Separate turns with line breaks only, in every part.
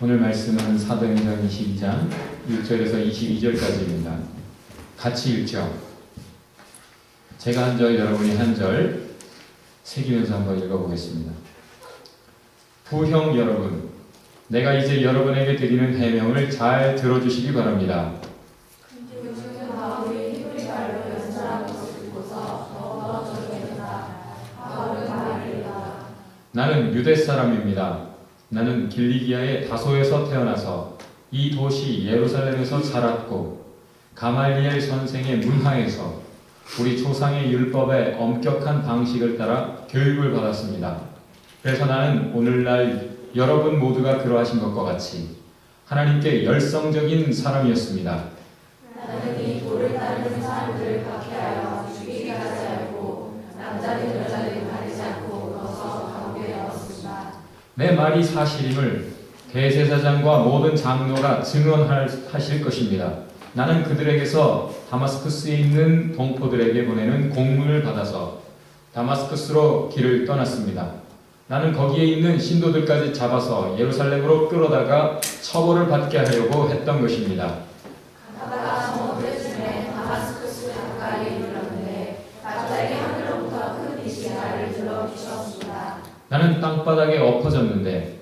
오늘 말씀은 사도행전 22장 1절에서 22절까지입니다. 같이 읽죠. 제가 한 절, 여러분이 한 절 새기면서 한번 읽어보겠습니다. 부형 여러분, 내가 이제 여러분에게 드리는 해명을 잘 들어주시기 바랍니다. 나는 유대 사람입니다. 나는 길리기아의 다소에서 태어나서 이 도시 예루살렘에서 자랐고 가말리엘 선생의 문화에서 우리 조상의 율법의 엄격한 방식을 따라 교육을 받았습니다. 그래서 나는 오늘날 여러분 모두가 그러하신 것과 같이 하나님께 열성적인 사람이었습니다.
나는 이 도를 따르는 사람들을 박해하여 죽이게 하지 않고 남자든 여자든 가리지 않고 넣어서 감옥에 넣었습니다.
내 말이 사실임을 대제사장과 모든 장로가 증언하실 것입니다. 나는 그들에게서 다마스쿠스에 있는 동포들에게 보내는 공문을 받아서 다마스쿠스로 길을 떠났습니다. 나는 거기에 있는 신도들까지 잡아서 예루살렘으로 끌어다가 처벌을 받게 하려고 했던 것입니다.
가다가 정오때쯤에 다마스쿠스 가까이에 이르렀는데 갑자기 하늘로부터 큰 빛이 나를 들어비추었습니다.
나는 땅바닥에 엎어졌는데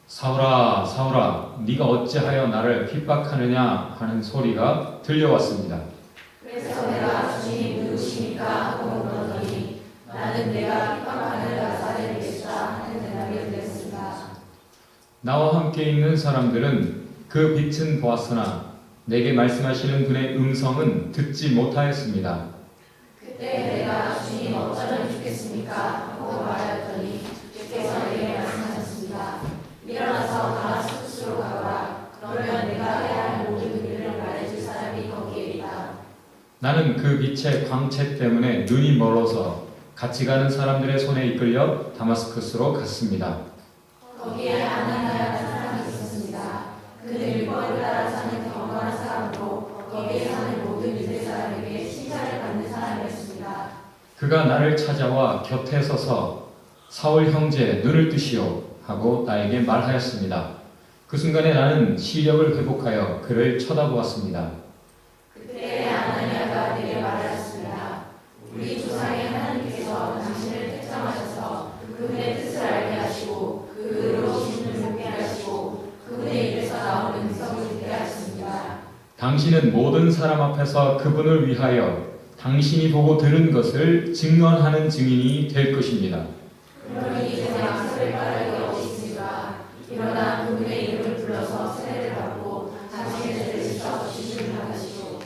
사울아 사울아 네가 어찌하여 나를 핍박하느냐 하는 소리가 들려왔습니다.
그래서 내가 주님 누구십니까 하고 물었더니 나는 내가 핍박하는 나사렛 예수다 하는 대답이 됐습니다.
나와 함께 있는 사람들은 그 빛은 보았으나 내게 말씀하시는 분의 음성은 듣지 못하였습니다.
그때 내가 주님 어쩌면 좋겠습니까 하고 말하였더니 주께서 내게 말씀하셨습니다. 일어나서 다마스쿠스로 가거라. 그러면 내가 해야 할 모든 일을 말해줄 사람이 거기에 있다.
나는 그 빛의 광채 때문에 눈이 멀어서 같이 가는 사람들의 손에 이끌려 다마스쿠스로 갔습니다.
거기에 아나니아라는 사람이 있었습니다. 그는 율법을 따라 사는 경건한 사람으로 거기에 사는 모든 유대 사람에게 칭찬을 받는 사람이었습니다.
그가 나를 찾아와 곁에 서서 사울 형제 눈을 뜨시오 하고 나에게 말하였습니다. 그 순간에 나는 시력을 회복하여 그를 쳐다보았습니다.
그때 아나니아가 내게 말하였습니다. 우리 조상의 하나님께서 당신을 택정하셔서 그분의 뜻을 알게 하시고 그 의로우신 분을 보게 하시고 그분의 입에서 나오는 음성을 듣게 하셨습니다.
당신은 모든 사람 앞에서 그분을 위하여 당신이 보고 들은 것을 증언하는 증인이 될 것입니다.
그러니 이제 약속을 바라기 없이 있으니까 일어나 그분의 이름을 불러서 세례를 받고 당신의 죄를 씻어 주시는 하시고.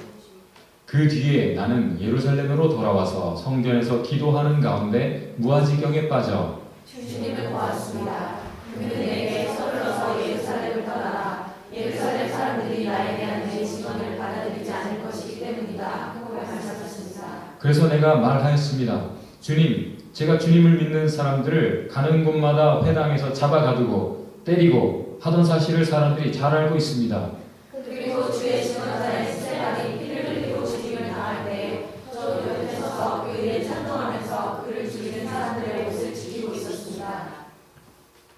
그 뒤에 나는 예루살렘으로 돌아와서 성전에서 기도하는 가운데 무아지경에 빠져
주님을 보았습니다. 그는 내게 서둘러서 예루살렘을 떠나라. 예루살렘 사람들이 나에 대한 내 증언을 받아들이지 않을 것이기 때문이다 하고 말씀하셨습니다.
그래서 내가 말하였습니다. 주님, 제가 주님을 믿는 사람들을 가는 곳마다 회당에서 잡아가두고 때리고 하던 사실을 사람들이 잘 알고 있습니다.
그리고 주의 증언자인 스테반이 피를 흘리고 죽임을 당할 때 저도 옆에 서서 그 일에 찬동하면서 그를 죽이는 사람들의 옷을 지키고 있었습니다.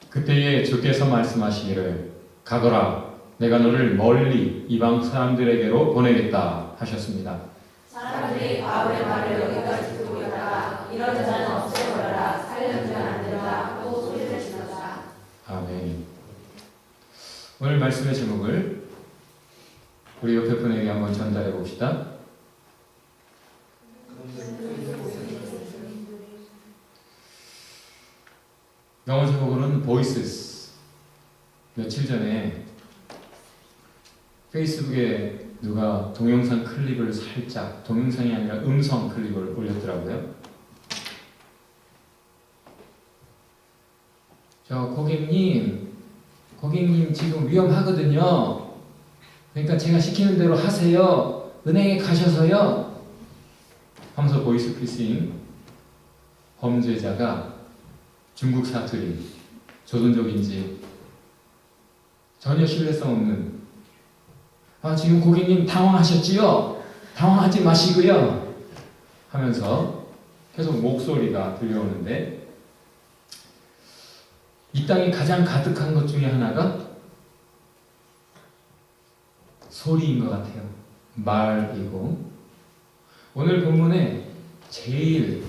그때에 주께서 말씀하시기를 가거라, 내가 너를 멀리 이방 사람들에게로 보내겠다 하셨습니다.
사람들이 바울의 말을 여기까지 듣고 있다가 이런 자는 없애버려라, 살려두면 안 된다 하고 소리를 질렀다.
아멘. 오늘 말씀의 제목을 우리 옆에 분에게 한번 전달해 봅시다. 영어 제목으로는 Voices. 며칠 전에 페이스북에 누가 동영상 클립을 살짝, 동영상이 아니라 음성 클립을 올렸더라고요. 저 고객님 지금 위험하거든요. 그러니까 제가 시키는 대로 하세요. 은행에 가셔서요. 하면서 보이스피싱 범죄자가 중국 사투리, 조선족인지 전혀 신뢰성 없는 지금 고객님 당황하셨지요? 당황하지 마시고요. 하면서 계속 목소리가 들려오는데 이 땅에 가장 가득한 것 중에 하나가 소리인 것 같아요. 말이고. 오늘 본문에 제일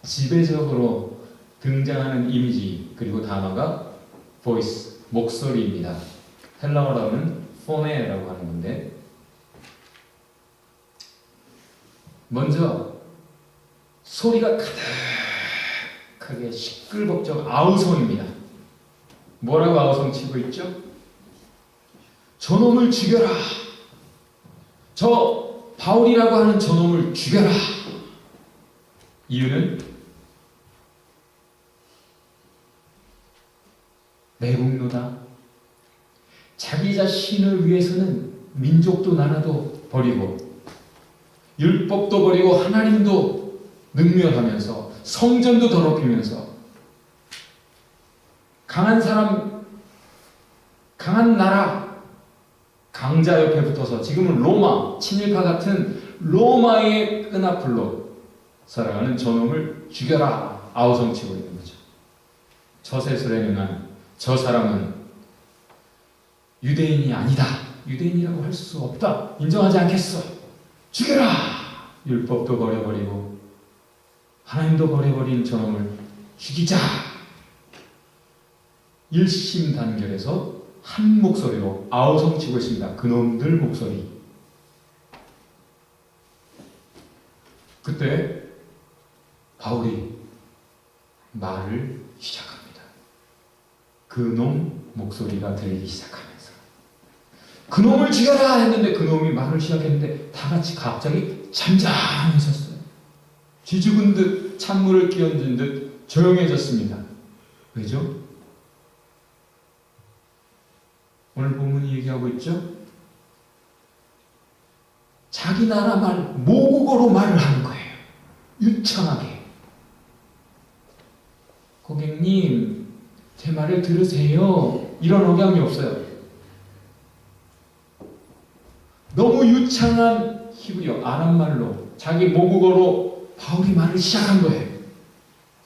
지배적으로 등장하는 이미지 그리고 단어가 voice, 목소리입니다. 헬라어로는 포네라고 하는 건데, 먼저 소리가 가득하게 시끌벅적 아우성입니다. 뭐라고 아우성 치고 있죠? 저놈을 죽여라. 저 바울이라고 하는 저놈을 죽여라. 이유는 매국노다. 자기 자신을 위해서는 민족도 나라도 버리고 율법도 버리고 하나님도 능멸하면서 성전도 더럽히면서 강한 사람, 강한 나라, 강자 옆에 붙어서 지금은 로마, 친일파 같은 로마의 끈앞으로 살아가는 저놈을 죽여라 아우성치고 있는 거죠. 저세술에 능한 저 사람은 유대인이 아니다. 유대인이라고 할 수 없다. 인정하지 않겠어. 죽여라. 율법도 버려버리고 하나님도 버려버린 저놈을 죽이자. 일심단결해서 한 목소리로 아우성치고 있습니다. 그놈들 목소리. 그때 바울이 말을 시작합니다. 그놈 목소리가 들리기 시작하면서 그놈을 죽여라 했는데 그놈이 말을 시작했는데 다 같이 갑자기 잠잠해졌어요. 쥐죽은 듯 찬물을 끼얹은 듯 조용해졌습니다. 왜죠? 오늘 본문이 얘기하고 있죠? 자기 나라 말, 모국어로 말을 하는 거예요. 유창하게. 고객님, 제 말을 들으세요. 이런 억양이 없어요. 너무 유창한 히브리어, 아람말로, 자기 모국어로 바울이 말을 시작한 거예요.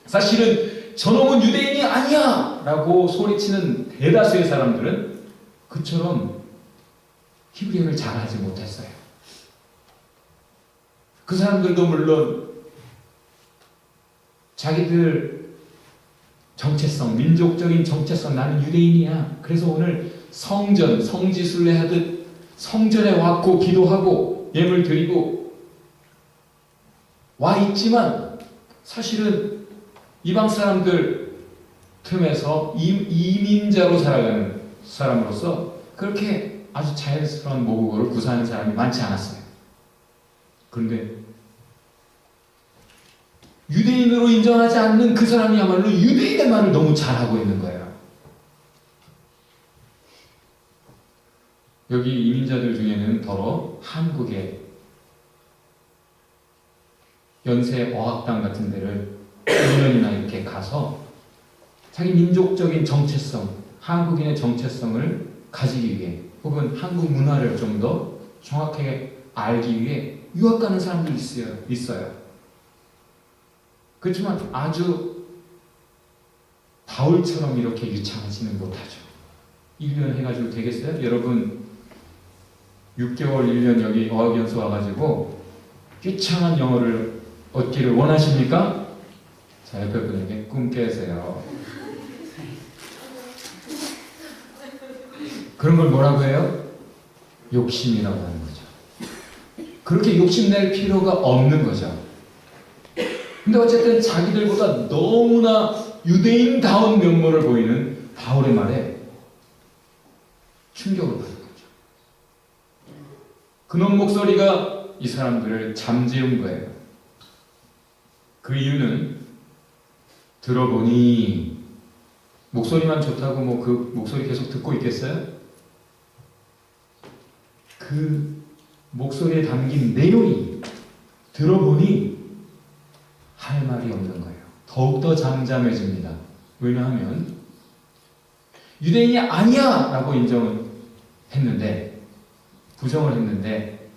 사실은 저놈은 유대인이 아니야! 라고 소리치는 대다수의 사람들은 그처럼 히브리어를 잘하지 못했어요. 그 사람들도 물론 자기들 정체성, 민족적인 정체성, 나는 유대인이야. 그래서 오늘 성전, 성지순례 하듯 성전에 왔고 기도하고 예물 드리고 와 있지만 사실은 이방 사람들 틈에서 이민자로 살아가는 사람으로서 그렇게 아주 자연스러운 모국어를 구사하는 사람이 많지 않았어요. 그런데 유대인으로 인정하지 않는 그 사람이야말로 유대인의 말을 너무 잘하고 있는 거예요. 여기 이민자들 중에는 더러 한국의 연세 어학당 같은 데를 1년이나 이렇게 가서 자기 민족적인 정체성, 한국인의 정체성을 가지기 위해 혹은 한국 문화를 좀 더 정확하게 알기 위해 유학 가는 사람들이 있어요. 그렇지만 아주 바울처럼 이렇게 유창하지는 못하죠. 1년 해가지고 되겠어요? 여러분 6개월, 1년 여기 어학연수 와가지고 유창한 영어를 얻기를 원하십니까? 자, 옆에 분에게 꿈 깨세요. 그런 걸 뭐라고 해요? 욕심이라고 하는 거죠. 그렇게 욕심낼 필요가 없는 거죠. 근데 어쨌든 자기들보다 너무나 유대인다운 면모를 보이는 바울의 말에 충격을 받은 거죠. 그놈 목소리가 이 사람들을 잠재운 거예요. 그 이유는 들어보니 목소리만 좋다고 뭐 그 목소리 계속 듣고 있겠어요? 그 목소리에 담긴 내용이 들어보니 할 말이 없는 거예요. 더욱더 잠잠해집니다. 왜냐하면 유대인이 아니야! 라고 인정을 했는데, 부정을 했는데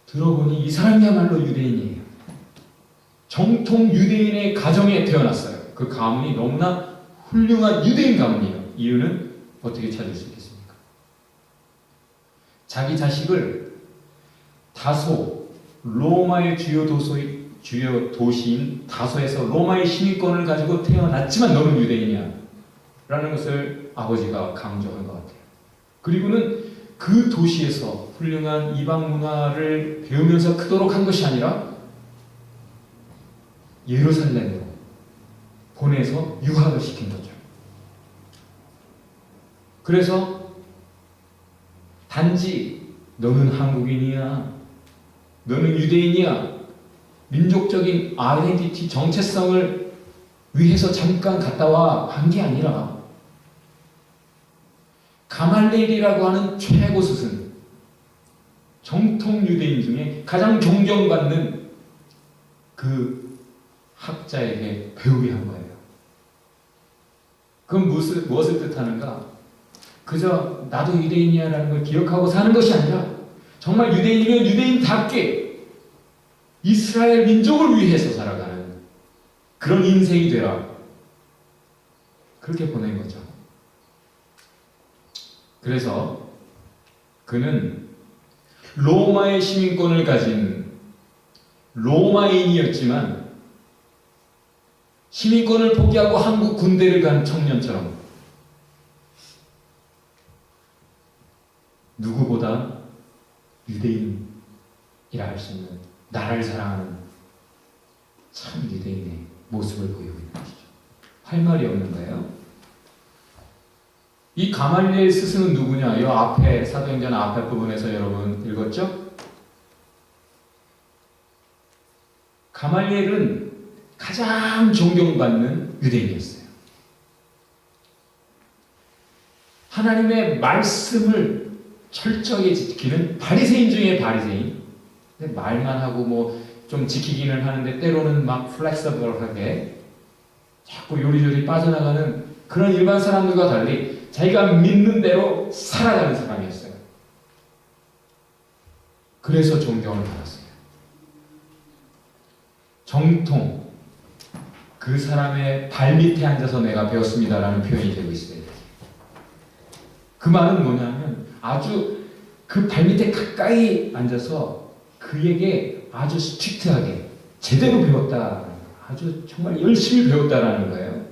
들어보니 이 사람이야말로 유대인이에요. 정통 유대인의 가정에 태어났어요. 그 가문이 너무나 훌륭한 유대인 가문이에요. 이유는 어떻게 찾을 수 있겠습니까? 자기 자식을 다소, 로마의 주요 도시인 다소에서 로마의 시민권을 가지고 태어났지만 너는 유대인이야 라는 것을 아버지가 강조한 것 같아요. 그리고는 그 도시에서 훌륭한 이방 문화를 배우면서 크도록 한 것이 아니라 예루살렘으로 보내서 유학을 시킨 거죠. 그래서 단지 너는 한국인이야, 너는 유대인이야, 민족적인 아이덴티티, 정체성을 위해서 잠깐 갔다 와 한 게 아니라 가말리엘이라고 하는 최고 스승, 정통 유대인 중에 가장 존경받는 그 학자에게 배우게 한 거예요. 그건 무엇을 뜻하는가? 그저 나도 유대인이야라는 걸 기억하고 사는 것이 아니라 정말 유대인이면 유대인답게 이스라엘 민족을 위해서 살아가는 그런 인생이 되라. 그렇게 보낸 거죠. 그래서 그는 로마의 시민권을 가진 로마인이었지만 시민권을 포기하고 한국 군대를 간 청년처럼 누구보다 유대인이라 할 수 있는 나라를 사랑하는 참 유대인의 모습을 보이고 있는 것이죠. 할 말이 없는 거예요. 이 가말리엘 스승은 누구냐? 이 앞에 사도행전 앞에 부분에서 여러분 읽었죠? 가말리엘은 가장 존경받는 유대인이었어요. 하나님의 말씀을 철저히 지키는 바리새인 중에 바리새인. 말만 하고 뭐 좀 지키기는 하는데 때로는 막 플렉서블하게 자꾸 요리조리 빠져나가는 그런 일반 사람들과 달리 자기가 믿는 대로 살아가는 사람이었어요. 그래서 존경을 받았어요. 정통, 그 사람의 발밑에 앉아서 내가 배웠습니다라는 표현이 되고 있어요. 그 말은 뭐냐면 아주 그 발밑에 가까이 앉아서 그에게 아주 스트릭트하게 제대로 배웠다. 아주 정말 열심히 배웠다라는 거예요.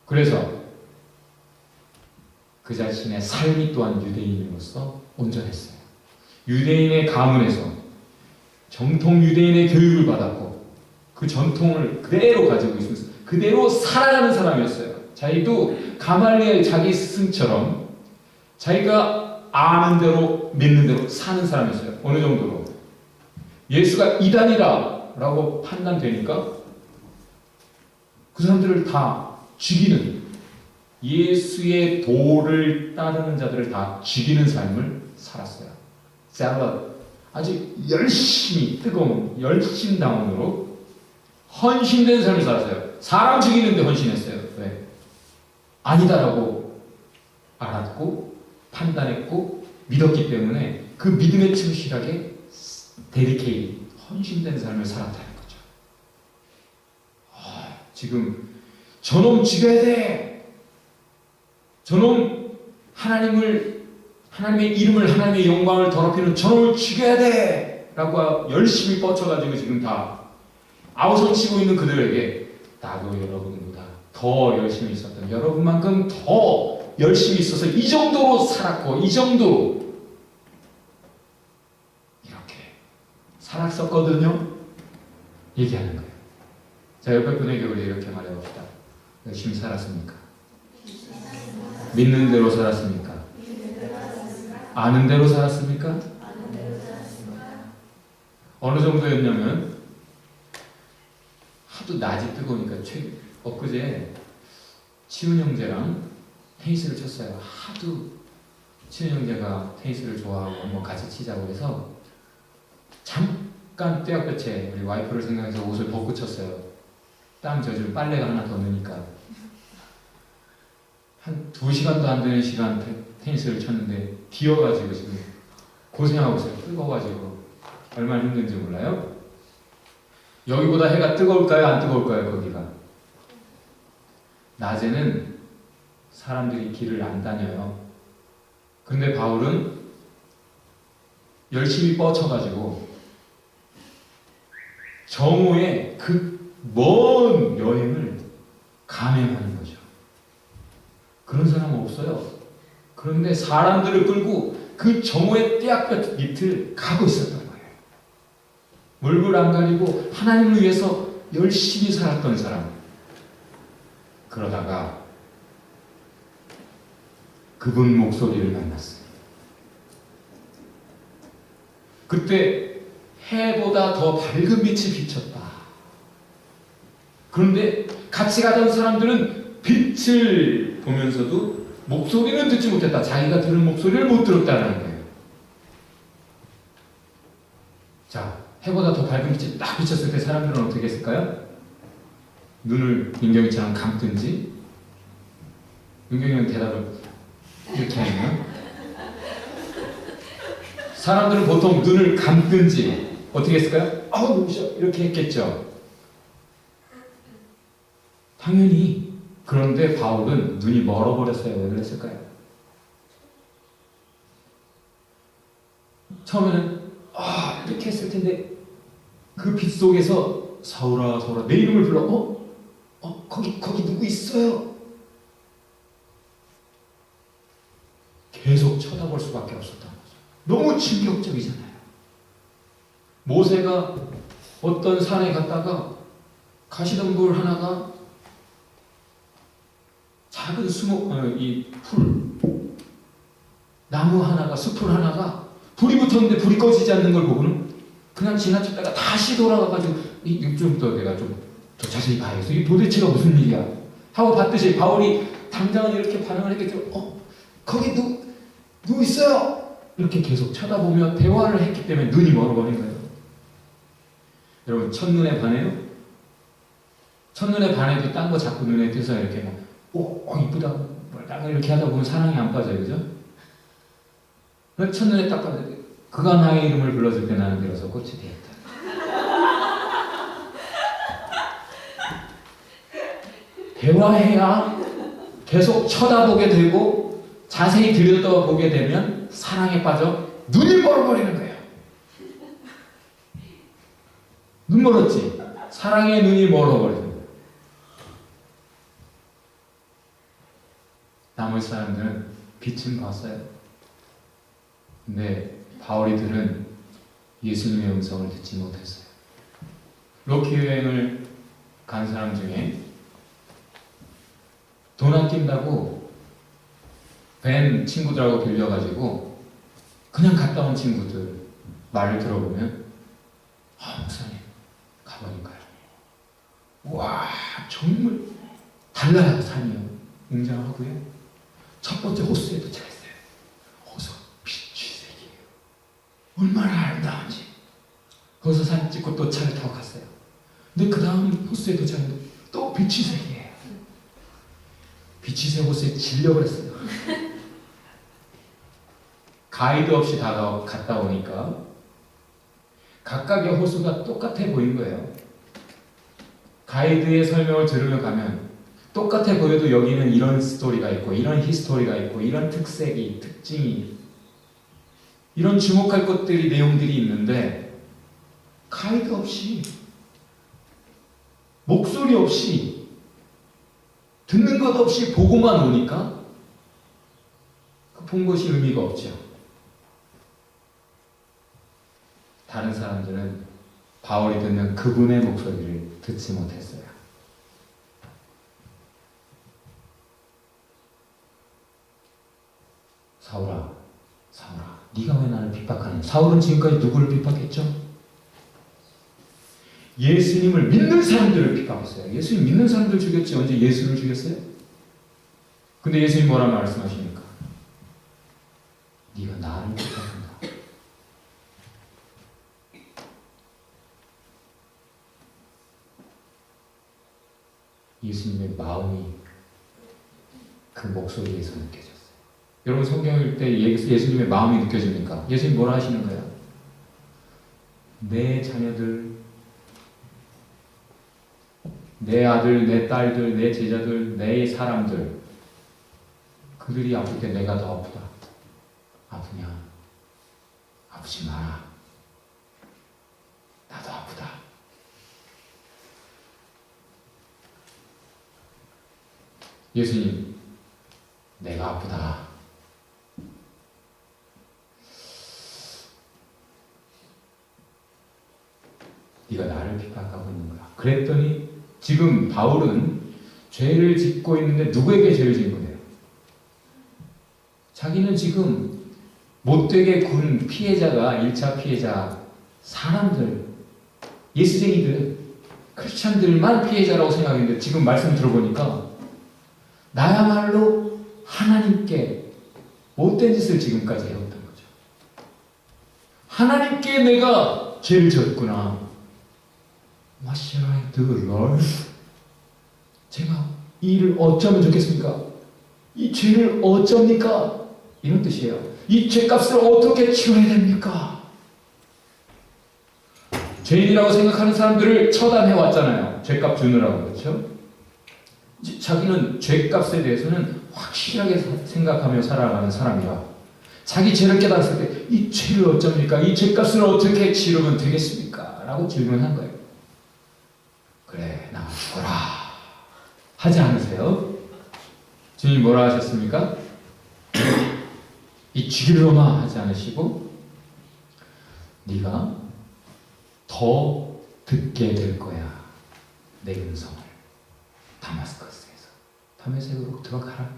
그래서 그 자신의 삶이 또한 유대인으로서 온전했어요. 유대인의 가문에서 정통 유대인의 교육을 받았고 그 전통을 그대로 가지고 있으면서 그대로 살아가는 사람이었어요. 자기도 가말리엘 자기 스승처럼 자기가 아는 대로 믿는 대로 사는 사람이었어요. 어느 정도로 예수가 이단이라 라고 판단되니까 그 사람들을 다 죽이는, 예수의 도를 따르는 자들을 다 죽이는 삶을 살았어요. 아주 열심히 뜨거운 열심당원으로 헌신된 삶을 살았어요. 사람 죽이는데 헌신했어요. 왜? 아니다라고 알았고 판단했고 믿었기 때문에 그 믿음에 충실하게 데디케이트, 헌신된 삶을 살았다는 거죠. 지금 저놈 죽여야 돼. 저놈 하나님의 이름을, 하나님의 영광을 더럽히는 저놈을 죽여야 돼. 라고 열심히 뻗쳐가지고 지금 다 아우성치고 있는 그들에게 나도 여러분보다 더 열심히 있었던 여러분만큼 더 열심히 있어서 이 정도로 살았고 이 정도로 살았었거든요. 얘기하는 거예요. 자, 옆에 분에게 우리 이렇게 말해봅시다. 열심히 살았습니까? 믿는 대로 살았습니까? 아는 대로 살았습니까? 어느 정도였냐면 하도 낮이 뜨거우니까 엊그제 치훈 형제랑 테니스를 쳤어요. 하도 치훈 형제가 테니스를 좋아하고 뭐 같이 치자고 해서 잠깐 떼약볕에 우리 와이프를 생각해서 옷을 벗고 쳤어요. 땀 젖은 빨래가 하나 더 넣으니까 한 2시간도 안 되는 시간 테니스를 쳤는데 비어가지고 지금 고생하고 있어요. 뜨거워가지고 얼마나 힘든지 몰라요? 여기보다 해가 뜨거울까요? 안 뜨거울까요? 거기가 낮에는 사람들이 길을 안 다녀요. 근데 바울은 열심히 뻗쳐가지고 정오의 그 먼 여행을 감행하는 거죠. 그런 사람은 없어요. 그런데 사람들을 끌고 그 정오의 떼약볕 밑을 가고 있었던 거예요. 얼굴 안 가리고 하나님을 위해서 열심히 살았던 사람. 그러다가 그분 목소리를 만났어요. 그때 해보다 더 밝은 빛이 비쳤다. 그런데 같이 가던 사람들은 빛을 보면서도 목소리는 듣지 못했다. 자기가 들은 목소리를 못 들었다는 거예요. 자, 해보다 더 밝은 빛이 딱 비쳤을 때 사람들은 어떻게 했을까요? 눈을 민경이처럼 감든지, 민경이는 대답을 이렇게 하면, 사람들은 보통 눈을 감든지 어떻게 했을까요? 눈부셔 이렇게 했겠죠. 당연히. 그런데 바울은 눈이 멀어버렸어요. 왜 그랬을까요? 처음에는 이렇게 했을 텐데 그 빛 속에서 사울아 사울아 내 이름을 불러. 거기 누구 있어요? 계속 쳐다볼 수밖에 없었던 거죠. 너무 충격적이잖아요. 모세가 어떤 산에 갔다가 가시덤불 하나가 작은 나무 하나가, 숲풀 하나가 불이 붙었는데 불이 꺼지지 않는 걸 보고는 그냥 지나쳤다가 다시 돌아가가지고 좀더 내가 좀 더 자세히 봐야겠어. 이게 도대체가 무슨 일이야? 하고 봤듯이 바울이 당장은 이렇게 반응을 했겠죠. 거기 누구 있어요? 이렇게 계속 쳐다보며 대화를 했기 때문에 눈이 멀어버린 거예요. 여러분, 첫눈에 반해요? 첫눈에 반해도 딴 거 자꾸 눈에 띄서 이렇게 막 이쁘다 이렇게 하다 보면 사랑이 안 빠져요. 그죠? 첫눈에 딱 봐도 그가 나의 이름을 불렀을 때 나는 비로소 꽃이 되었다. 대화해야 계속 쳐다보게 되고 자세히 들여다보게 되면 사랑에 빠져 눈이 멀어버리는 거예요. 눈 멀었지? 사랑의 눈이 멀어버리는 거예요. 나머지 사람들은 빛은 봤어요. 근데 바울이 들은 예수님의 음성을 듣지 못했어요. 로키 여행을 간 사람 중에 돈 아낀다고 밴 친구들하고 빌려가지고 그냥 갔다 온 친구들 말을 들어보면 목사님 가보니까요. 와 정말 달라요. 산이요. 웅장하고요. 첫 번째 호수에 도착했어요. 호수 빛이 색이에요. 얼마나 아름다운지. 거기서 사진 찍고 또 차를 타고 갔어요. 근데 그 다음 호수에 도착했는데 또 빛이 색이에요. 빛이 색 호수에 질려버렸어요. 가이드 없이 갔다 오니까 각각의 호수가 똑같아 보인 거예요. 가이드의 설명을 들으며 가면 똑같아 보여도 여기는 이런 스토리가 있고 이런 히스토리가 있고 이런 특징이 이런 주목할 것들이 내용들이 있는데 가이드 없이 목소리 없이 듣는 것 없이 보고만 오니까 본 것이 의미가 없죠. 다른 사람들은 바울이 듣는 그분의 목소리를 듣지 못했어요. 사울아, 네가 왜 나를 핍박하니? 사울은 지금까지 누구를 핍박했죠? 예수님을 믿는 사람들을 핍박했어요. 예수님 믿는 사람들 죽였지 언제 예수를 죽였어요? 근데 예수님 뭐라 말씀하십니까? 네가 나를 핍박한다. 예수님의 마음이 그 목소리에서 느껴졌어요. 여러분 성경 읽을 때 예수님의 마음이 느껴집니까? 예수님 뭐라 하시는 거예요? 내 자녀들, 내 아들, 내 딸들, 내 제자들, 내 사람들 그들이 아플 때 내가 더 아프다. 아프냐? 아프지 마라. 나도 아프다. 예수님, 내가 아프다. 네가 나를 핍박하고 있는 거야. 그랬더니 지금 바울은 죄를 짓고 있는데 누구에게 죄를 짓는 거예요? 자기는 지금 못되게 군 피해자가 1차 피해자 사람들, 예수쟁이들, 크리스찬들만 피해자라고 생각했는데 지금 말씀 들어보니까 나야말로 하나님께 못된 짓을 지금까지 해왔던 거죠. 하나님께 내가 죄를 졌구나. What shall I do, Lord? 제가 이 일을 어쩌면 좋겠습니까? 이 죄를 어쩝니까? 이런 뜻이에요. 이 죄값을 어떻게 치러야 됩니까? 죄인이라고 생각하는 사람들을 처단해 왔잖아요. 죄값 주느라고. 그렇죠? 자기는 죄값에 대해서는 확실하게 생각하며 살아가는 사람이라 자기 죄를 깨달았을 때 이 죄를 어쩝니까? 이 죄값을 어떻게 치르면 되겠습니까? 라고 질문한 거예요. 그래, 나 죽어라 하지 않으세요? 주님 뭐라 하셨습니까? 이 죽일 놈아 하지 않으시고 네가 더 듣게 될 거야. 내 음성을. 다마스커스에서. 다메섹으로 들어가라.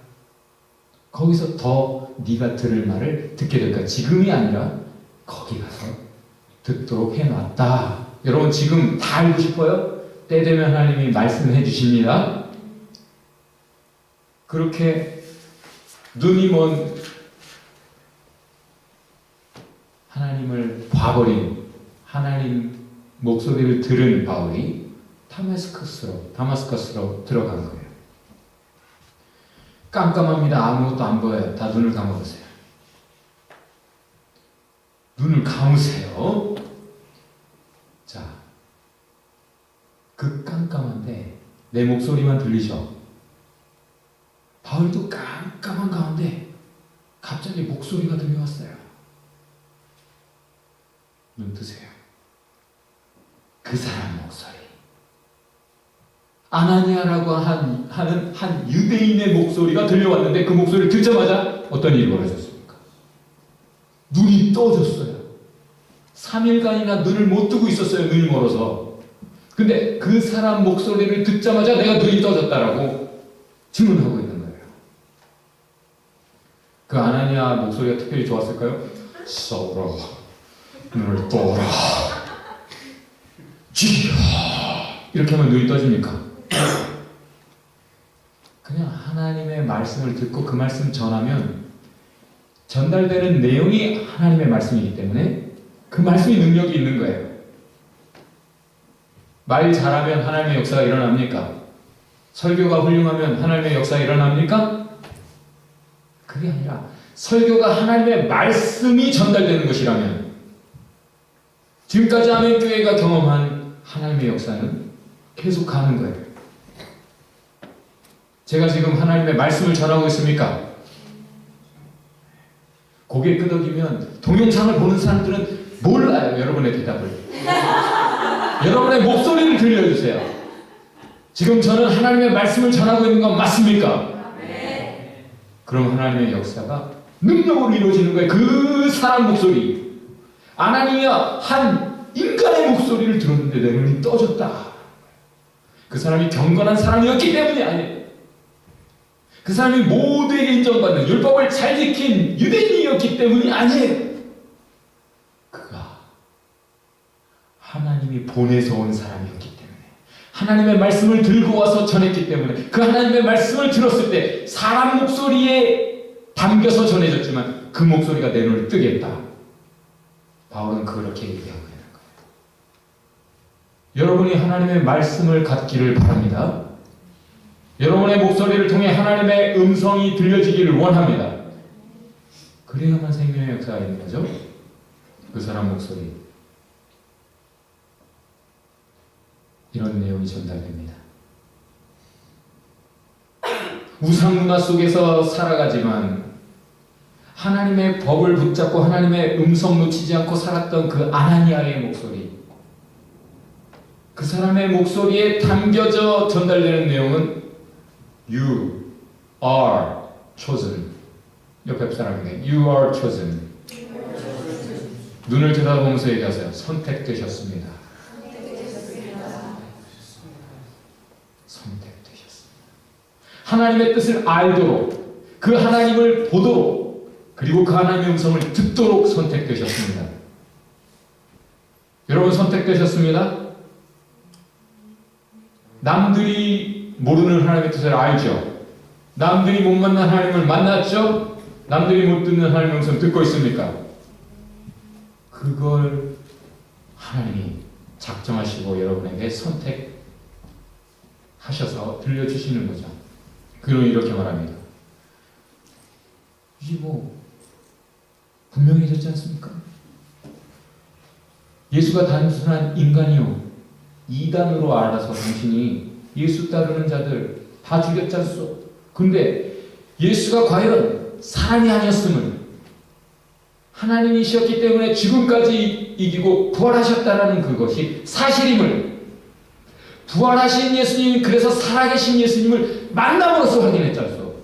거기서 더 네가 들을 말을 듣게 될 거야. 지금이 아니라 거기 가서 듣도록 해놨다. 여러분 지금 다 알고 싶어요? 때 되면 하나님이 말씀해 주십니다. 그렇게 눈이 먼 하나님을 봐버린 하나님 목소리를 들은 바울이 다마스커스로 들어간 거예요. 깜깜합니다. 아무것도 안 보여요. 다 눈을 감아보세요. 눈을 감으세요. 자, 그 깜깜한데 내 목소리만 들리죠? 바울도 깜깜한 가운데 갑자기 목소리가 들려왔어요. 눈 뜨세요. 그 사람 목소리. 아나니아라고 하는 한 유대인의 목소리가 들려왔는데 그 목소리를 듣자마자 어떤 일이 벌어졌습니까? 눈이 떠졌어요. 3일간이나 눈을 못 뜨고 있었어요. 눈이 멀어서. 근데 그 사람 목소리를 듣자마자 내가 눈이 떠졌다라고 증언하고 있는 거예요. 그 아나니아 목소리가 특별히 좋았을까요? 사울아, 눈을 떠라. 죽이라. 이렇게 하면 눈이 떠집니까? 그냥 하나님의 말씀을 듣고 그 말씀 전하면 전달되는 내용이 하나님의 말씀이기 때문에 그 말씀이 능력이 있는 거예요. 말 잘하면 하나님의 역사가 일어납니까? 설교가 훌륭하면 하나님의 역사가 일어납니까? 그게 아니라 설교가 하나님의 말씀이 전달되는 것이라면 지금까지 아멘교회가 경험한 하나님의 역사는 계속 가는 거예요. 제가 지금 하나님의 말씀을 전하고 있습니까? 고개 끄덕이면 동영상을 보는 사람들은 몰라요. 여러분의 대답을. 여러분의 목소리를 들려주세요. 지금 저는 하나님의 말씀을 전하고 있는 건 맞습니까? 네. 그럼 하나님의 역사가 능력으로 이루어지는 거예요. 그 사람 목소리. 아나니아 한 인간의 목소리를 들었는데 내 눈이 떠졌다. 그 사람이 경건한 사람이었기 때문이 아니에요. 그 사람이 모두에게 인정받는 율법을 잘 지킨 유대인이었기 때문이 아니에요. 그가 하나님이 보내서 온 사람이었기 때문에 하나님의 말씀을 들고 와서 전했기 때문에 그 하나님의 말씀을 들었을 때 사람 목소리에 담겨서 전해졌지만 그 목소리가 내 눈을 뜨게 했다. 바울은 그렇게 얘기하고 있는 거예요. 여러분이 하나님의 말씀을 갖기를 바랍니다. 여러분의 목소리를 통해 하나님의 음성이 들려지기를 원합니다. 그래야만 생명의 역사가 있는 거죠. 그 사람 목소리. 이런 내용이 전달됩니다. 우상 문화 속에서 살아가지만 하나님의 법을 붙잡고 하나님의 음성 놓치지 않고 살았던 그 아나니아의 목소리, 그 사람의 목소리에 담겨져 전달되는 내용은 You are chosen. 옆에 사람에게 You are chosen. 눈을 들여다보면서 얘기하세요. 선택되셨습니다. 선택되셨습니다. 하나님의 뜻을 알도록, 그 하나님을 보도록, 그리고 그 하나님의 음성을 듣도록 선택되셨습니다. 여러분 선택되셨습니다. 남들이 모르는 하나님의 뜻을 알죠. 남들이 못 만난 하나님을 만났죠. 남들이 못 듣는 하나님의 음성 듣고 있습니까? 그걸 하나님이 작정하시고 여러분에게 선택하셔서 들려주시는 거죠. 그는 이렇게 말합니다. 이게 분명해졌지 않습니까? 예수가 단순한 인간이요, 이단으로 알아서 당신이 예수 따르는 자들 다 죽였지 않소? 근데 예수가 과연 사람이 아니었음을, 하나님이셨기 때문에 지금까지 이기고 부활하셨다라는 그것이 사실임을, 부활하신 예수님, 그래서 살아계신 예수님을 만남으로써 확인했지 않소?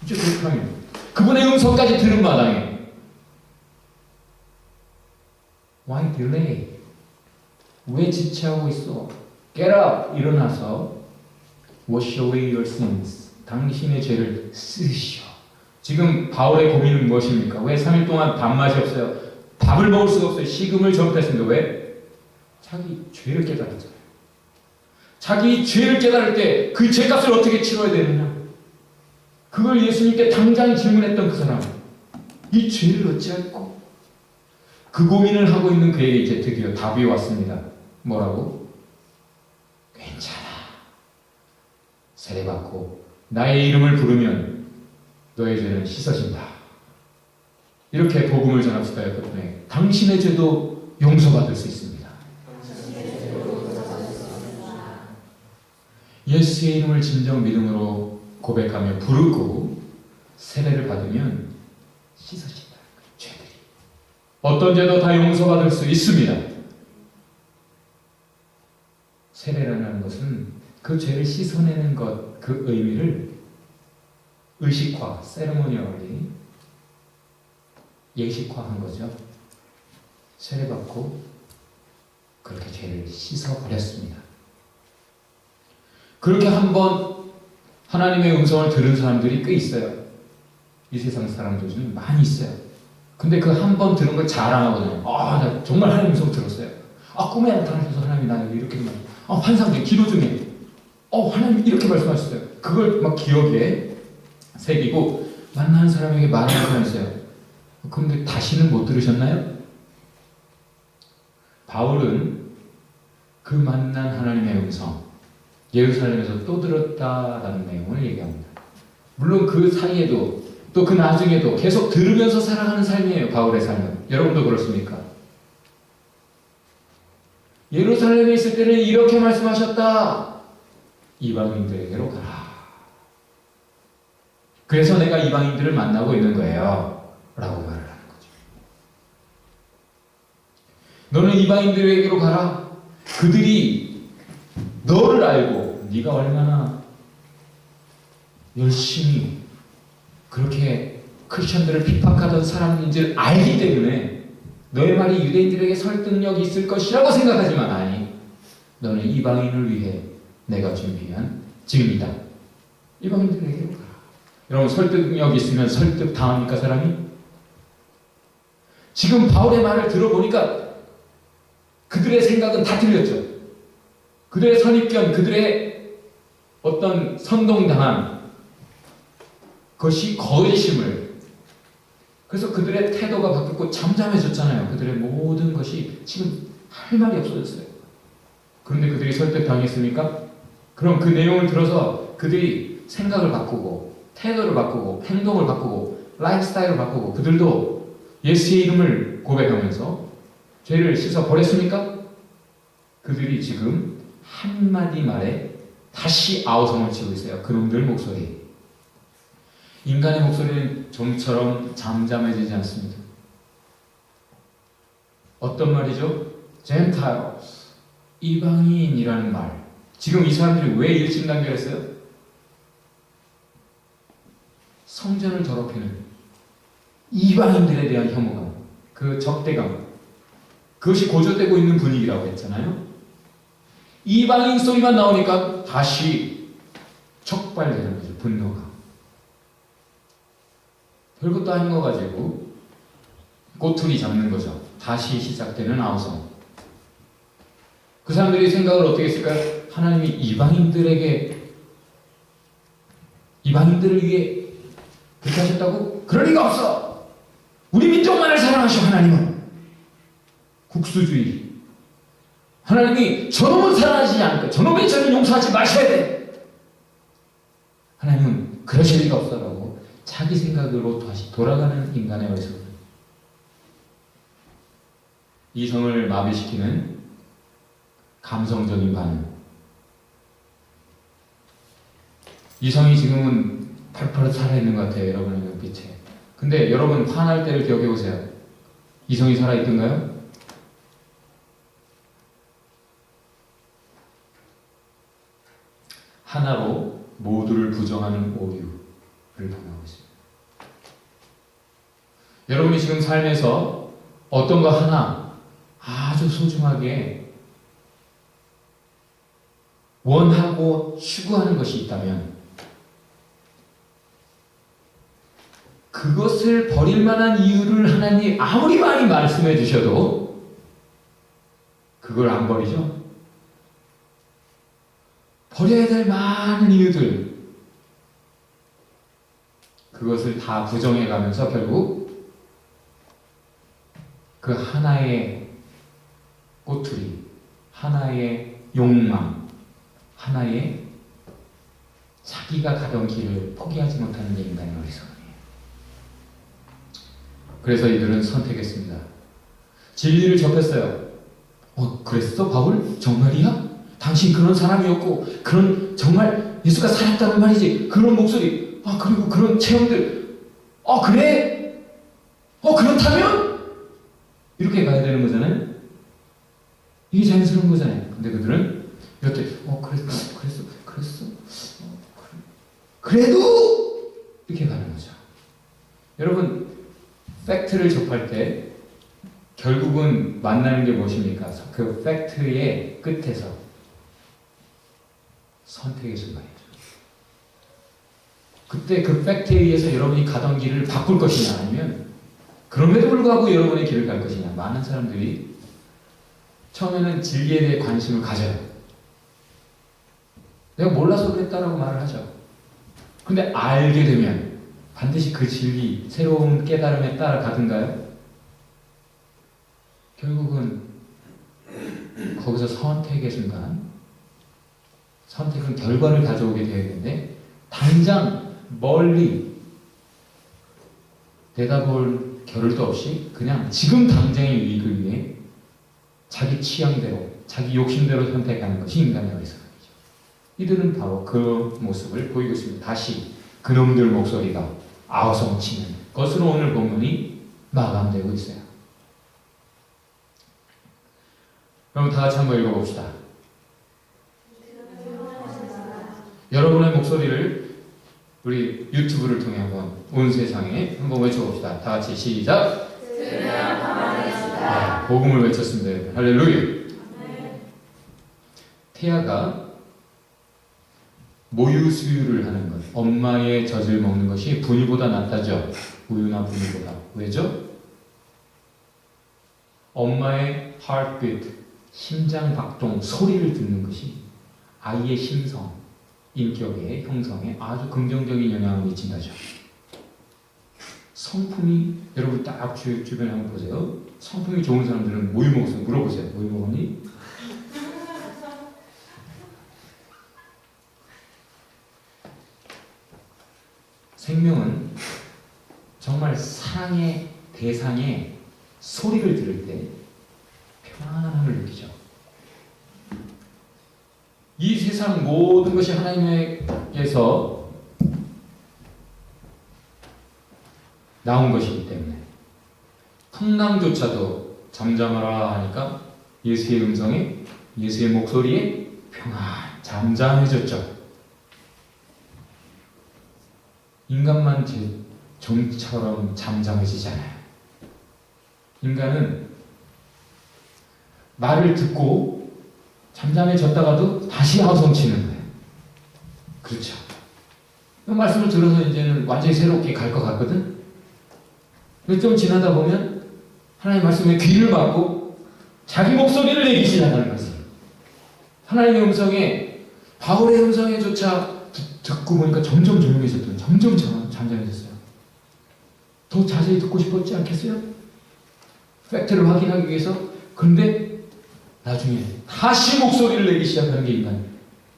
이제 그렇다면 그분의 음성까지 들은 마당에 Why delay? 왜 지체하고 있어? Get up! 일어나서 Wash away your sins. 당신의 죄를 씻으시오. 지금 바울의 고민은 무엇입니까? 왜 3일 동안 밥맛이 없어요? 밥을 먹을 수가 없어요. 식음을 전폐했습니다. 왜? 자기 죄를 깨달았잖아요. 자기 죄를 깨달을 때 그 죄값을 어떻게 치러야 되느냐? 그걸 예수님께 당장 질문했던 그 사람. 이 죄를 어찌할꼬? 그 고민을 하고 있는 그에게 이제 드디어 답이 왔습니다. 뭐라고? 괜찮아. 세례받고 나의 이름을 부르면 너의 죄는 씻어진다. 이렇게 복음을 전합시다. 덕분에 당신의 죄도 용서받을 수 있습니다. 예수의 이름을 진정 믿음으로 고백하며 부르고 세례를 받으면 씻어진다. 죄들이. 어떤 죄도 다 용서받을 수 있습니다. 세례라는 것은 그 죄를 씻어내는 것, 그 의미를 의식화, 세레모니얼리 예식화한 거죠. 세례받고 그렇게 죄를 씻어버렸습니다. 그렇게 한번 하나님의 음성을 들은 사람들이 꽤 있어요. 이 세상 사람들 중에 많이 있어요. 근데 그 한 번 들은 걸 자랑하거든요. 나 정말 하나님 음성 들었어요. 꿈에 나타나셔서 하나님이 나에게 이렇게 환상된 기도 중에 하나님 이렇게 말씀하셨어요. 그걸 막 기억에 새기고 만나는 사람에게 말하면서요. 그런데 다시는 못 들으셨나요? 바울은 그 만난 하나님의 음성 예루살렘에서 또 들었다라는 내용을 얘기합니다. 물론 그 사이에도 또 그 나중에도 계속 들으면서 살아가는 삶이에요. 바울의 삶은. 여러분도 그렇습니까? 예루살렘에 있을 때는 이렇게 말씀하셨다. 이방인들에게로 가라. 그래서 내가 이방인들을 만나고 있는 거예요. 라고 말을 하는 거죠. 너는 이방인들에게로 가라. 그들이 너를 알고 네가 얼마나 열심히 그렇게 크리스천들을 핍박하던 사람인지를 알기 때문에 너의 말이 유대인들에게 설득력이 있을 것이라고 생각하지만 아니, 너는 이방인을 위해 내가 준비한 증이다. 이방인들에게로 가라. 여러분 설득력이 있으면 설득 당합니까 사람이? 지금 바울의 말을 들어보니까 그들의 생각은 다 틀렸죠. 그들의 선입견, 그들의 어떤 선동당한 것이 거짓임을, 그래서 그들의 태도가 바뀌고 잠잠해졌잖아요. 그들의 모든 것이 지금 할 말이 없어졌어요. 그런데 그들이 설득당했습니까? 그럼 그 내용을 들어서 그들이 생각을 바꾸고 태도를 바꾸고 행동을 바꾸고 라이프스타일을 바꾸고 그들도 예수의 이름을 고백하면서 죄를 씻어버렸습니까? 그들이 지금 한마디 말에 다시 아우성을 치고 있어요. 그놈들 목소리. 인간의 목소리는 좀처럼 잠잠해지지 않습니다. 어떤 말이죠? Gentiles, 이방인이라는 말. 지금 이 사람들이 왜 일진단결했어요? 성전을 더럽히는 이방인들에 대한 혐오감, 그 적대감, 그것이 고조되고 있는 분위기라고 했잖아요. 이방인 소리만 나오니까 다시 촉발되는 거죠. 분노가. 별것도 아닌 거 가지고 꼬투리 잡는 거죠. 다시 시작되는 아우성. 그 사람들이 생각을 어떻게 했을까요? 하나님이 이방인들을 위해 그렇게 하셨다고? 그럴 리가 없어! 우리 민족만을 사랑하셔. 하나님은 국수주의. 하나님이 저놈은 사랑하지 않을까? 저놈의 저는 용서하지 마셔야 돼. 하나님은 그러실 리가 없어라고 자기 생각으로 다시 돌아가는 인간의 어리석음. 이성을 마비시키는 감성적인 반응. 이성이 지금은 펄펄 살아있는 것 같아요. 여러분의 눈빛에. 근데 여러분 화날 때를 기억해 보세요. 이성이 살아있던가요? 하나로 모두를 부정하는 오류를 당하고 있습니다. 여러분이 지금 삶에서 어떤 거 하나 아주 소중하게 원하고 추구하는 것이 있다면 그것을 버릴 만한 이유를 하나님 아무리 많이 말씀해 주셔도 그걸 안 버리죠. 버려야 될 많은 이유들, 그것을 다 부정해 가면서 결국 그 하나의 꼬투리, 하나의 욕망, 하나의 자기가 가던 길을 포기하지 못하는 게 인간의 어리석음이에요. 그래서 이들은 선택했습니다. 진리를 접했어요. 그랬어? 바울? 정말이야? 당신 그런 사람이었고 그런 정말 예수가 살았다는 말이지. 그런 목소리, 그리고 그런 체험들, 그래? 그렇다면? 이렇게 가야 되는 거잖아요. 이게 자연스러운 거잖아요. 근데 그들은 여태 그랬어. 그래도 이렇게 가는 거죠. 여러분, 팩트를 접할 때 결국은 만나는 게 무엇입니까? 그 팩트의 끝에서 선택의 순간이죠. 그때 그 팩트에 의해서 여러분이 가던 길을 바꿀 것이냐, 아니면 그럼에도 불구하고 여러분의 길을 갈 것이냐. 많은 사람들이 처음에는 진리에 대해 관심을 가져요. 내가 몰라서 그랬다라고 말을 하죠. 근데 알게 되면 반드시 그 진리, 새로운 깨달음에 따라가든가요? 결국은 거기서 선택의 순간, 선택은 결과를 가져오게 되어야 되는데 당장 멀리 내다볼 겨를도 없이 그냥 지금 당장의 이익을 위해 자기 취향대로, 자기 욕심대로 선택하는 것이 인간의 어리석음이죠. 이들은 바로 그 모습을 보이고 있습니다. 다시 그놈들 목소리가 아우성치는 것으로 오늘 본문이 마감되고 있어요. 그럼 다 같이 한번 읽어봅시다. 여러분의 목소리를 우리 유튜브를 통해 한번 온 세상에 한번 외쳐봅시다. 다 같이 시작. 복음을 외쳤습니다. 할렐루야. 태아가 모유 수유를 하는 것, 엄마의 젖을 먹는 것이 분유보다 낫다죠. 우유나 분유보다. 왜죠? 엄마의 heartbeat, 심장 박동, 소리를 듣는 것이 아이의 심성, 인격의 형성에 아주 긍정적인 영향을 미친다죠. 성품이, 여러분 딱 주변에 한번 보세요. 성품이 좋은 사람들은 모유 먹었어요? 물어보세요. 모유 먹었니? 생명은 정말 사랑의 대상의 소리를 들을 때 편안함을 느끼죠. 이 세상 모든 것이 하나님께서 나온 것이기 때문에 풍랑조차도 잠잠하라 하니까 예수의 음성에, 예수의 목소리에 잠잠해졌죠. 인간만 좀처럼 잠잠해지잖아요. 인간은 말을 듣고 잠잠해졌다가도 다시 아우성치는 거예요. 그렇죠. 이 말씀을 들어서 이제는 완전히 새롭게 갈 것 같거든. 근데 좀 지나다 보면 하나님의 말씀에 귀를 막고 자기 목소리를 내기 시작하는 거지. 하나님의 음성에, 바울의 음성에조차 듣고 보니까 점점 조용해졌더니 점점 잠잠해졌어요. 더 자세히 듣고 싶었지 않겠어요? 팩트를 확인하기 위해서. 그런데 나중에 다시 목소리를 내기 시작하는 게 인간이에요.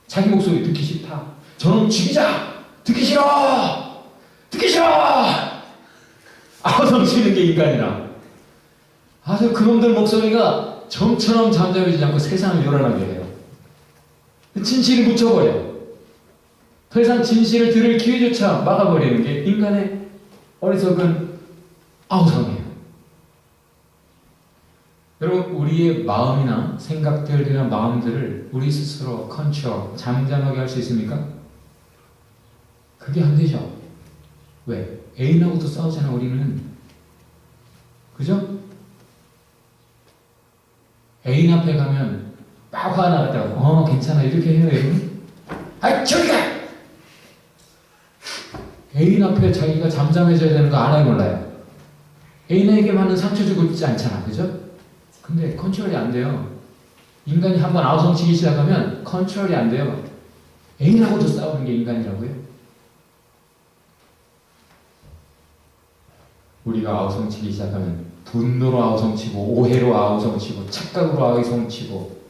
자기 목소리 듣기 싫다. 저놈 죽이자! 듣기 싫어! 듣기 싫어! 아우성치는 게 인간이라. 아주 그놈들 목소리가 점처럼 잠잠해지지 않고 세상을 요란하게 해요. 진실을 묻혀버려. 더 이상 진실을 들을 기회조차 막아버리는 게 인간의 어리석은 아우성이에요. 여러분, 우리의 마음이나 생각들이나 마음들을 우리 스스로 컨트롤, 잠잠하게 할 수 있습니까? 그게 안 되죠. 왜? 애인하고도 싸우잖아, 우리는. 그죠? 애인 앞에 가면 막 화가 나갔다고, 괜찮아, 이렇게 해요, 여러분? 아이, 저리 가! 애인 앞에 자기가 잠잠해져야 되는 거 알아요, 몰라요? 애인에게만은 상처 주고 있지 않잖아, 그죠? 근데 컨트롤이 안 돼요. 인간이 한번 아우성치기 시작하면 컨트롤이 안 돼요. 애인하고도 싸우는 게 인간이라고요. 우리가 아우성치기 시작하면 분노로 아우성치고, 오해로 아우성치고, 착각으로 아우성치고,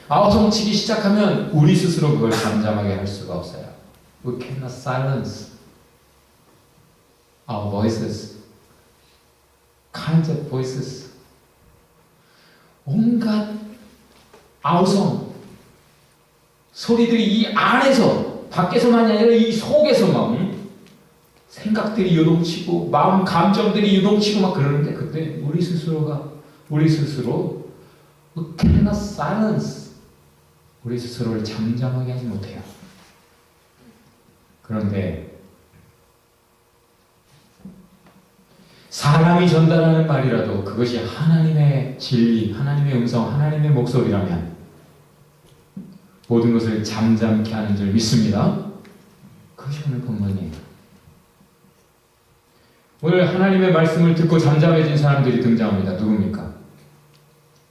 아우성치기 시작하면 우리 스스로 그걸 잠잠하게 할 수가 없어요. We cannot silence our voices, kinds of voices. 온갖 아우성 소리들이 이 안에서, 밖에서만이 아니라 이 속에서만 생각들이 요동치고 마음 감정들이 요동치고 막 그러는데, 그때 우리 스스로 we cannot silence, 우리 스스로를 잠잠하게 하지 못해요. 그런데 사람이 전달하는 말이라도 그것이 하나님의 진리, 하나님의 음성, 하나님의 목소리라면 모든 것을 잠잠케 하는 줄 믿습니다. 그것이 오늘 본문이에요. 오늘 하나님의 말씀을 듣고 잠잠해진 사람들이 등장합니다. 누굽니까?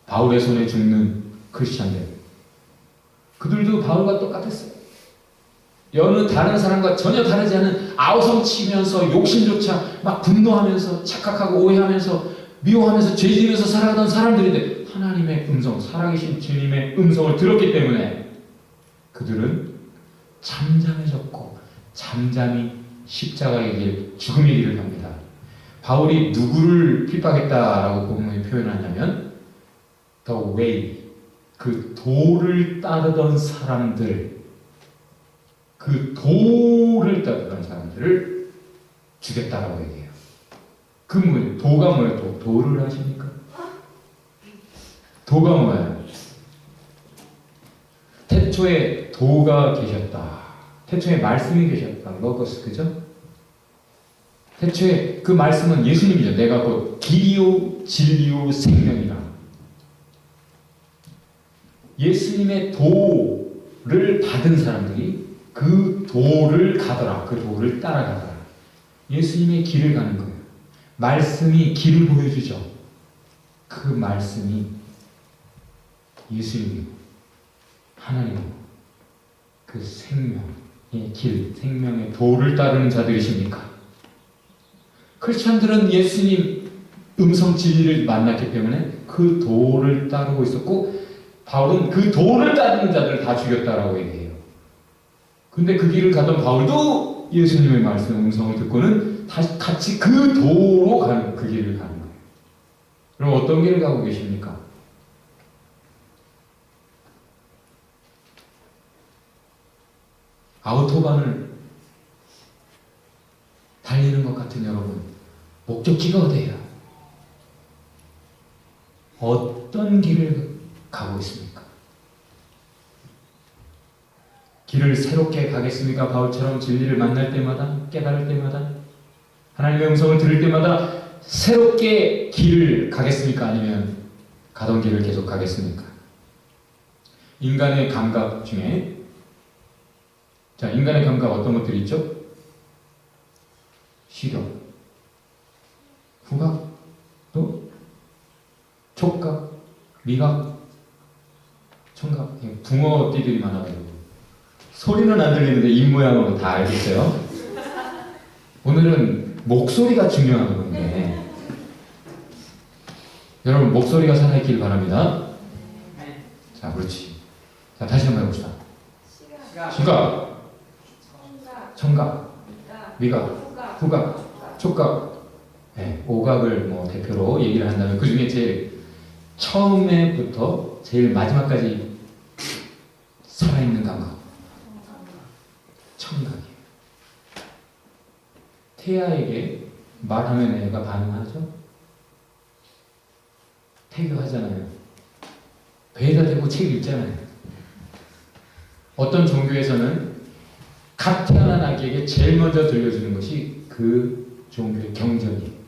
바울의 손에 죽는 크리스찬들. 그들도 바울과 똑같았어요. 여느 다른 사람과 전혀 다르지 않은 아우성치면서 욕심조차 막 분노하면서 착각하고 오해하면서 미워하면서 죄지면서 살아가던 사람들인데, 하나님의 음성, 살아계신 주님의 음성을 들었기 때문에 그들은 잠잠해졌고 잠잠히 십자가의 길, 죽음의 길을 갑니다. 바울이 누구를 핍박했다라고 본문에 표현하냐면 the way, 그 도를 따르던 사람들, 그 도를 따르던 사람들을 죽였다라고 얘기해요. 그 뭐예요? 도가 뭐예요? 도를 하십니까? 도가 뭐예요? 태초에 도가 계셨다. 태초에 말씀이 계셨다. 로고스, 그죠? 태초에 그 말씀은 예수님이죠. 내가 곧 길이요 진리요 생명이라. 예수님의 도를 받은 사람들이 그 도를 가더라. 그 도를 따라가더라. 예수님의 길을 가는 거예요. 말씀이 길을 보여주죠. 그 말씀이 예수님이고 하나님이고 그 생명의 길, 생명의 도를 따르는 자들이십니까? 크리스찬들은 예수님 음성 진리를 만났기 때문에 그 도를 따르고 있었고, 바울은 그 도를 따르는 자들을 다 죽였다라고 얘기해요. 근데 그 길을 가던 바울도 예수님의 말씀 음성을 듣고는 다시 같이 그 도로 가는, 그 길을 가는 거예요. 그럼 어떤 길을 가고 계십니까? 아우토반을 달리는 것 같은 여러분, 목적지가 어디예요? 어떤 길을 가고 있습니까? 길을 새롭게 가겠습니까? 바울처럼 진리를 만날 때마다, 깨달을 때마다, 하나님의 음성을 들을 때마다 새롭게 길을 가겠습니까? 아니면 가던 길을 계속 가겠습니까? 인간의 감각 중에, 자, 인간의 감각 어떤 것들이 있죠? 시각, 후각, 또 촉각, 미각, 청각. 붕어 띠들이 많아가지고 소리는 안 들리는데 입 모양으로 다 알겠어요. 오늘은 목소리가 중요한 건데 여러분 목소리가 살아있길 바랍니다. 자, 그렇지. 자, 다시 한번 해봅시다. 시각, 청각, 미각, 후각, 촉각. 네, 오각을 뭐 대표로 얘기를 한다면 그 중에 제일 처음에부터 제일 마지막까지 살아있는 감각, 청각이에요. 태아에게 말하면 애가 반응하죠? 태교하잖아요. 배에다 대고 책 읽잖아요. 어떤 종교에서는 갓 태어난 아기에게 제일 먼저 들려주는 것이 그 종교의 경전이에요.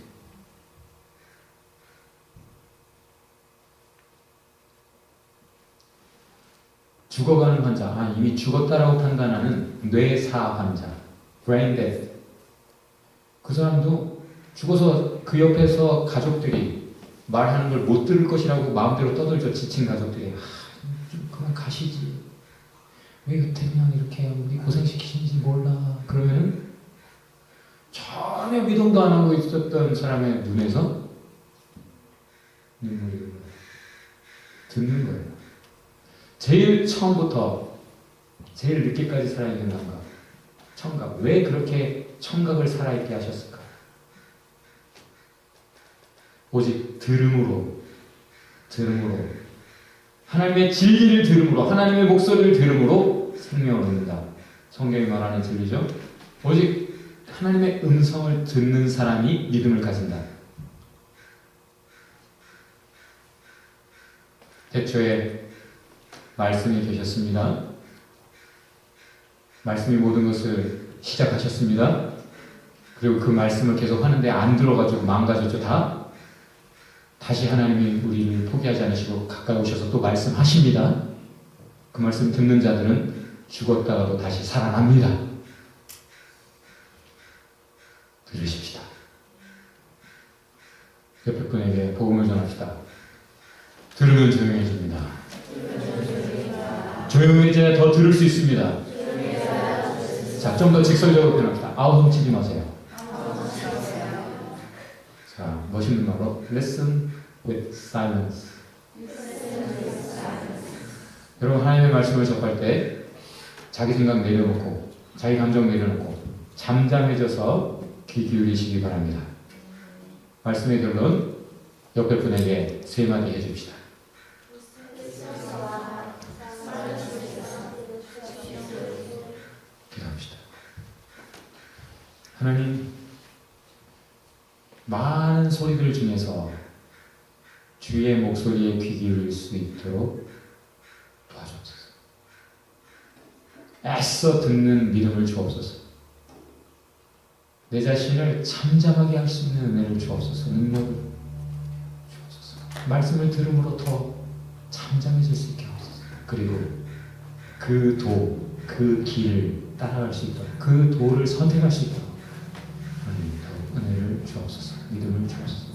죽어가는 환자, 이미 죽었다라고 판단하는 뇌사 환자, brain death. 그 사람도 죽어서 그 옆에서 가족들이 말하는 걸 못 들을 것이라고 마음대로 떠들죠. 지친 가족들이. 좀 그만 가시지. 왜 여태 그냥 이렇게 우리 고생시키시는지 몰라. 그러면 전혀 미동도 안 하고 있었던 사람의 눈에서 눈물이 듣는 거예요. 제일 처음부터 제일 늦게까지 살아있는 감각, 청각. 왜 그렇게 청각을 살아있게 하셨을까? 오직 들음으로 하나님의 진리를 들음으로, 하나님의 목소리를 들음으로 생명을 얻는다. 성경이 말하는 진리죠. 오직 하나님의 음성을 듣는 사람이 믿음을 가진다. 태초에 말씀이 계셨습니다. 말씀이 모든 것을 시작하셨습니다. 그리고 그 말씀을 계속 하는데 안 들어가지고 망가졌죠. 다시 하나님이 우리를 포기하지 않으시고 가까이 오셔서 또 말씀하십니다. 그 말씀 듣는 자들은 죽었다가도 다시 살아납니다. 들으십시다. 옆에 분에게 복음을 전합시다. 들으면 조용해집니다. 조용해져야 더 들을 수 있습니다. 자, 좀 더 직설적으로 표현합시다. 아우성치지 마세요. 자, 멋있는 말로 Listen with silence. 여러분, 하나님의 말씀을 접할 때 자기 생각 내려놓고 자기 감정 내려놓고 잠잠해져서 귀 기울이시기 바랍니다. 말씀의 결론, 옆에 분에게 세 마디 해줍시다. 기도합시다. 하나님, 많은 소리들 중에서 주의 목소리에 귀 기울일 수 있도록 도와주옵소서. 애써 듣는 믿음을 주옵소서. 내 자신을 잠잠하게 할 수 있는 은혜를 주옵소서. 능력을 주옵소서. 말씀을 들음으로 더 잠잠해질 수 있게 하옵소서. 그리고 그 길을 따라갈 수 있도록, 그 도를 선택할 수 있도록 하나님 더 은혜를 주옵소서. 믿음을 주옵소서.